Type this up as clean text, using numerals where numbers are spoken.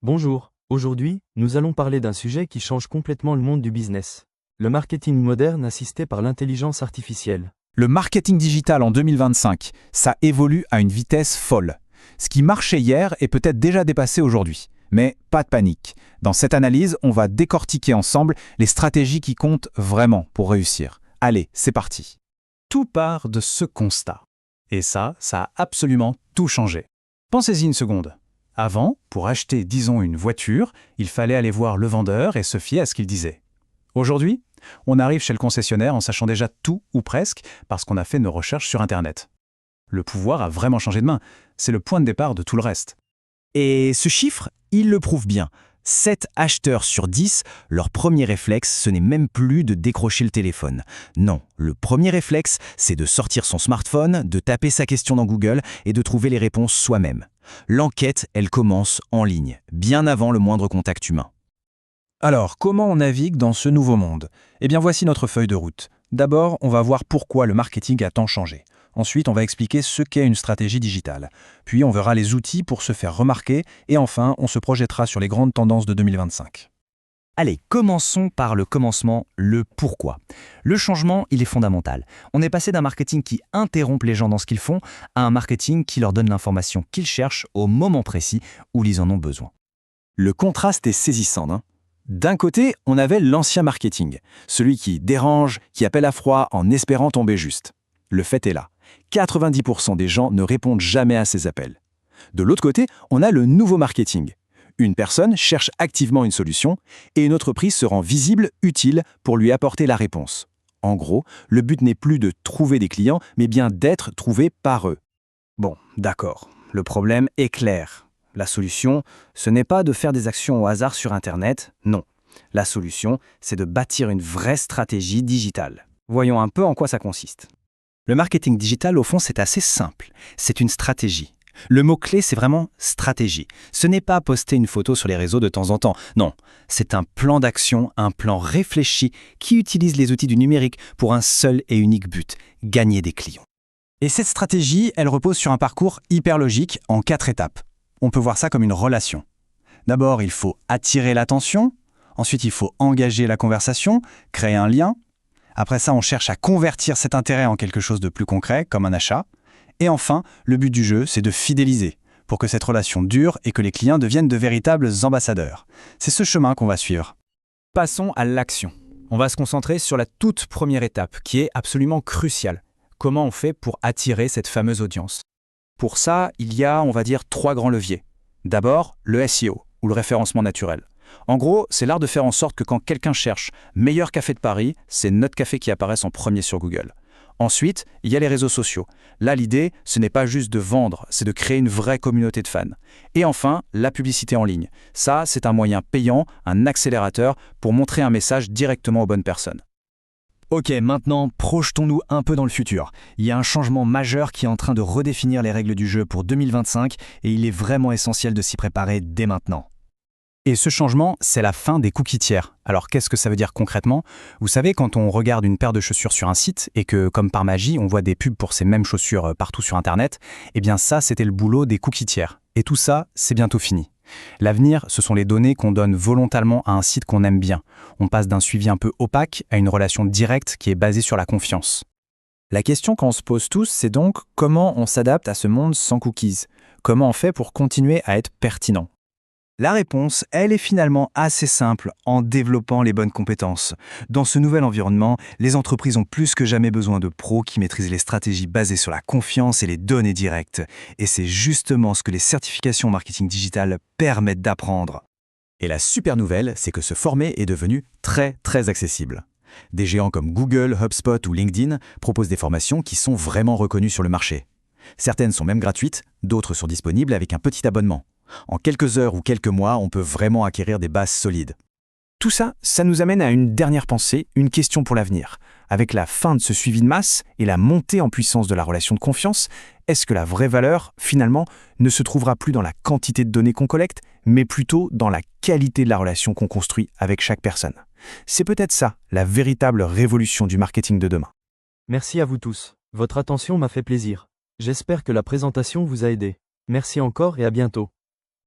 Bonjour, aujourd'hui, nous allons parler d'un sujet qui change complètement le monde du business. Le marketing moderne assisté par l'intelligence artificielle. Le marketing digital en 2025, ça évolue à une vitesse folle. Ce qui marchait hier est peut-être déjà dépassé aujourd'hui. Mais pas de panique. Dans cette analyse, on va décortiquer ensemble les stratégies qui comptent vraiment pour réussir. Allez, c'est parti. Tout part de ce constat. Et ça a absolument tout changé. Pensez-y une seconde. Avant, pour acheter, disons, une voiture, il fallait aller voir le vendeur et se fier à ce qu'il disait. Aujourd'hui, on arrive chez le concessionnaire en sachant déjà tout ou presque parce qu'on a fait nos recherches sur Internet. Le pouvoir a vraiment changé de main. C'est le point de départ de tout le reste. Et ce chiffre, il le prouve bien. 7 acheteurs sur 10, leur premier réflexe, ce n'est même plus de décrocher le téléphone. Non, le premier réflexe, c'est de sortir son smartphone, de taper sa question dans Google et de trouver les réponses soi-même. L'enquête, elle commence en ligne, bien avant le moindre contact humain. Alors, comment on navigue dans ce nouveau monde? Eh bien, voici notre feuille de route. D'abord, on va voir pourquoi le marketing a tant changé. Ensuite, on va expliquer ce qu'est une stratégie digitale. Puis, on verra les outils pour se faire remarquer. Et enfin, on se projettera sur les grandes tendances de 2025. Allez, commençons par le commencement, le pourquoi. Le changement, il est fondamental. On est passé d'un marketing qui interrompt les gens dans ce qu'ils font à un marketing qui leur donne l'information qu'ils cherchent au moment précis où ils en ont besoin. Le contraste est saisissant, hein. D'un côté, on avait l'ancien marketing, celui qui dérange, qui appelle à froid en espérant tomber juste. Le fait est là, 90% des gens ne répondent jamais à ces appels. De l'autre côté, on a le nouveau marketing. Une personne cherche activement une solution et une entreprise se rend visible, utile pour lui apporter la réponse. En gros, le but n'est plus de trouver des clients, mais bien d'être trouvé par eux. Bon, d'accord, le problème est clair. La solution, ce n'est pas de faire des actions au hasard sur Internet, non. La solution, c'est de bâtir une vraie stratégie digitale. Voyons un peu en quoi ça consiste. Le marketing digital, au fond, c'est assez simple. C'est une stratégie. Le mot-clé, c'est vraiment stratégie. Ce n'est pas poster une photo sur les réseaux de temps en temps. Non, c'est un plan d'action, un plan réfléchi qui utilise les outils du numérique pour un seul et unique but, gagner des clients. Et cette stratégie, elle repose sur un parcours hyper logique en 4 étapes. On peut voir ça comme une relation. D'abord, il faut attirer l'attention. Ensuite, il faut engager la conversation, créer un lien. Après ça, on cherche à convertir cet intérêt en quelque chose de plus concret, comme un achat. Et enfin, le but du jeu, c'est de fidéliser, pour que cette relation dure et que les clients deviennent de véritables ambassadeurs. C'est ce chemin qu'on va suivre. Passons à l'action. On va se concentrer sur la toute première étape, qui est absolument cruciale. Comment on fait pour attirer cette fameuse audience? Pour ça, il y a, on va dire, 3 grands leviers. D'abord, le SEO, ou le référencement naturel. En gros, c'est l'art de faire en sorte que quand quelqu'un cherche « meilleur café de Paris », c'est notre café qui apparaisse en premier sur Google. Ensuite, il y a les réseaux sociaux. Là, l'idée, ce n'est pas juste de vendre, c'est de créer une vraie communauté de fans. Et enfin, la publicité en ligne. Ça, c'est un moyen payant, un accélérateur pour montrer un message directement aux bonnes personnes. Ok, maintenant, projetons-nous un peu dans le futur. Il y a un changement majeur qui est en train de redéfinir les règles du jeu pour 2025 et il est vraiment essentiel de s'y préparer dès maintenant. Et ce changement, c'est la fin des cookies tiers. Alors qu'est-ce que ça veut dire concrètement? Vous savez, quand on regarde une paire de chaussures sur un site et que, comme par magie, on voit des pubs pour ces mêmes chaussures partout sur Internet, eh bien ça, c'était le boulot des cookies tiers. Et tout ça, c'est bientôt fini. L'avenir, ce sont les données qu'on donne volontairement à un site qu'on aime bien. On passe d'un suivi un peu opaque à une relation directe qui est basée sur la confiance. La question qu'on se pose tous, c'est donc comment on s'adapte à ce monde sans cookies? Comment on fait pour continuer à être pertinent? La réponse, elle est finalement assez simple en développant les bonnes compétences. Dans ce nouvel environnement, les entreprises ont plus que jamais besoin de pros qui maîtrisent les stratégies basées sur la confiance et les données directes. Et c'est justement ce que les certifications marketing digital permettent d'apprendre. Et la super nouvelle, c'est que se former est devenu très accessible. Des géants comme Google, HubSpot ou LinkedIn proposent des formations qui sont vraiment reconnues sur le marché. Certaines sont même gratuites, d'autres sont disponibles avec un petit abonnement. En quelques heures ou quelques mois, on peut vraiment acquérir des bases solides. Tout ça, ça nous amène à une dernière pensée, une question pour l'avenir. Avec la fin de ce suivi de masse et la montée en puissance de la relation de confiance, est-ce que la vraie valeur, finalement, ne se trouvera plus dans la quantité de données qu'on collecte, mais plutôt dans la qualité de la relation qu'on construit avec chaque personne? C'est peut-être ça, la véritable révolution du marketing de demain. Merci à vous tous. Votre attention m'a fait plaisir. J'espère que la présentation vous a aidé. Merci encore et à bientôt.